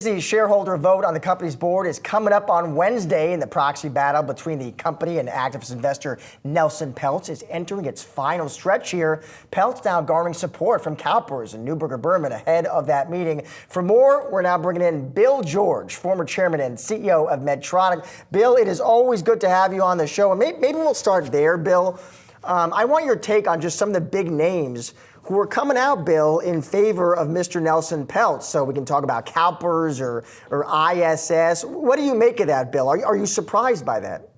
The shareholder vote on the company's board is coming up on Wednesday, and the proxy battle between the company and activist investor Nelson Peltz is entering its final stretch here. Peltz now garnering support from CalPERS and Neuberger Berman ahead of that meeting. For more, we're now bringing in Bill George, former chairman and CEO of Medtronic. Bill, it is always good to have you on the show, and maybe we'll start there, Bill. I want your take on just some of the big names who are coming out, Bill, in favor of Mr. Nelson Peltz. So we can talk about CalPERS or ISS. What do you make of that, Bill? Are you surprised by that?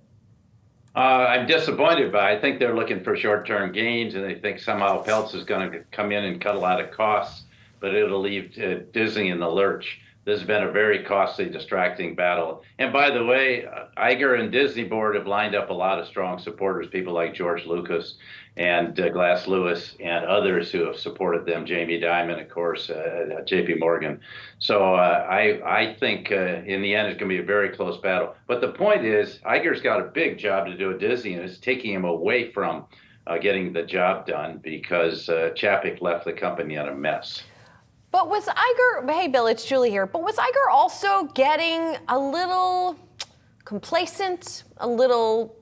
I'm disappointed, but I think they're looking for short-term gains, and they think somehow Peltz is going to come in and cut a lot of costs, but it'll leave Disney in the lurch. This has been a very costly, distracting battle. And by the way, Iger and Disney board have lined up a lot of strong supporters, people like George Lucas and Glass Lewis and others who have supported them, Jamie Dimon, of course, JP Morgan. So I think in the end, it's going to be a very close battle. But the point is, Iger's got a big job to do at Disney, and it's taking him away from getting the job done because Chapek left the company in a mess. But was Iger, hey Bill, it's Julie here, but was Iger also getting a little complacent, a little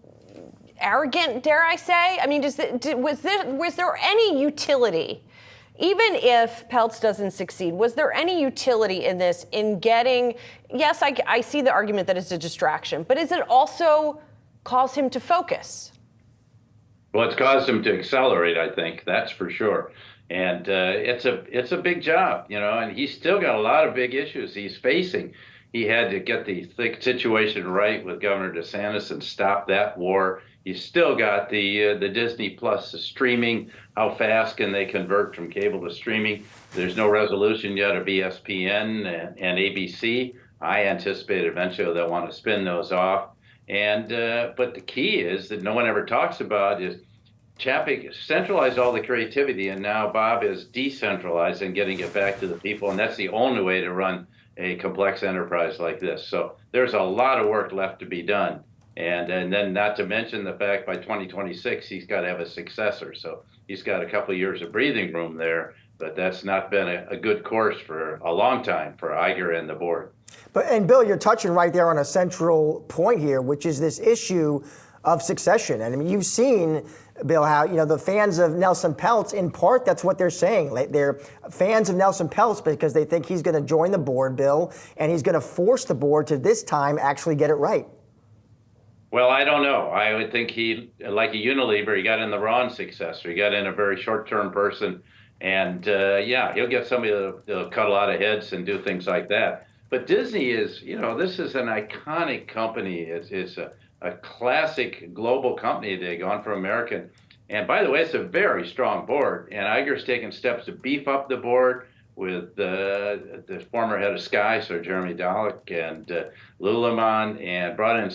arrogant, dare I say? I mean, was there any utility, even if Peltz doesn't succeed, was there any utility in this in getting, yes, I see the argument that it's a distraction, but is it also cause him to focus? Well, it's caused him to accelerate, I think, that's for sure. And it's a big job, you know, and he's still got a lot of big issues he's facing. He had to get the situation right with Governor DeSantis and stop that war. He's still got the Disney Plus streaming. How fast can they convert from cable to streaming? There's no resolution yet of ESPN and ABC. I anticipate eventually they'll want to spin those off. And but the key is that no one ever talks about is Chapek centralized all the creativity, and now Bob is decentralized and getting it back to the people, and that's the only way to run a complex enterprise like this. So there's a lot of work left to be done, and then not to mention the fact by 2026 he's got to have a successor. So he's got a couple of years of breathing room there, but that's not been a good course for a long time for Iger and the board. And Bill, you're touching right there on a central point here, which is this issue of succession. And I mean, you've seen, Bill, how, you know, the fans of Nelson Peltz, in part, that's what they're saying. They're fans of Nelson Peltz because they think he's going to join the board, Bill, and he's going to force the board to this time actually get it right. Well, I don't know. I would think he, like a Unilever, he got in the wrong successor. He got in a very short-term person. And yeah, he'll get somebody that'll cut a lot of heads and do things like that. But Disney is, you know, this is an iconic company. It's a classic global company. They've gone for American. And by the way, it's a very strong board. And Iger's taken steps to beef up the board with the former head of Sky, Sir Jeremy Dallek, and Lululemon, and brought in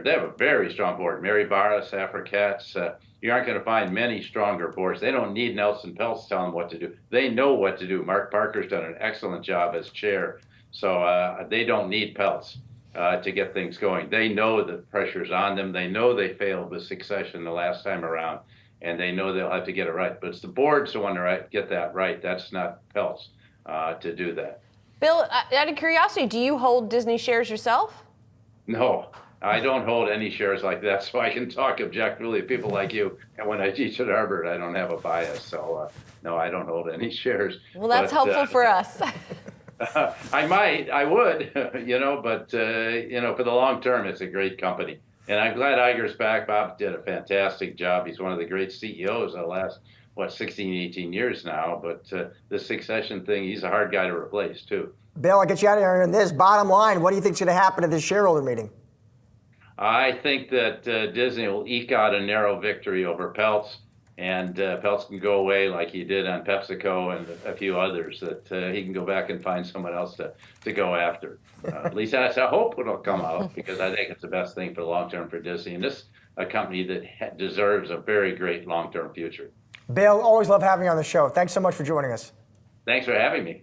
they have a very strong board. Mary Barra, Safra Katz. You aren't going to find many stronger boards. They don't need Nelson Peltz telling them what to do. They know what to do. Mark Parker's done an excellent job as chair. So they don't need Peltz to get things going. They know the pressure's on them. They know they failed with succession the last time around, and they know they'll have to get it right. But it's the board's the one to get that right. That's not Peltz to do that. Bill, out of curiosity, do you hold Disney shares yourself? No, I don't hold any shares like that, so I can talk objectively to people like you. And when I teach at Harvard, I don't have a bias. So no, I don't hold any shares. Well, that's helpful for us. I would, you know, but, you know, for the long term, it's a great company. And I'm glad Iger's back. Bob did a fantastic job. He's one of the great CEOs of the last, 16, 18 years now. But the succession thing, he's a hard guy to replace, too. Bill, I'll get you out of here on this. Bottom line, what do you think's going to happen at this shareholder meeting? I think that Disney will eke out a narrow victory over Peltz. And Peltz can go away like he did on PepsiCo and a few others, that he can go back and find someone else to go after. At least that's I hope it'll come out, because I think it's the best thing for the long term for Disney. And this is a company that deserves a very great long-term future. Bill, always love having you on the show. Thanks so much for joining us. Thanks for having me.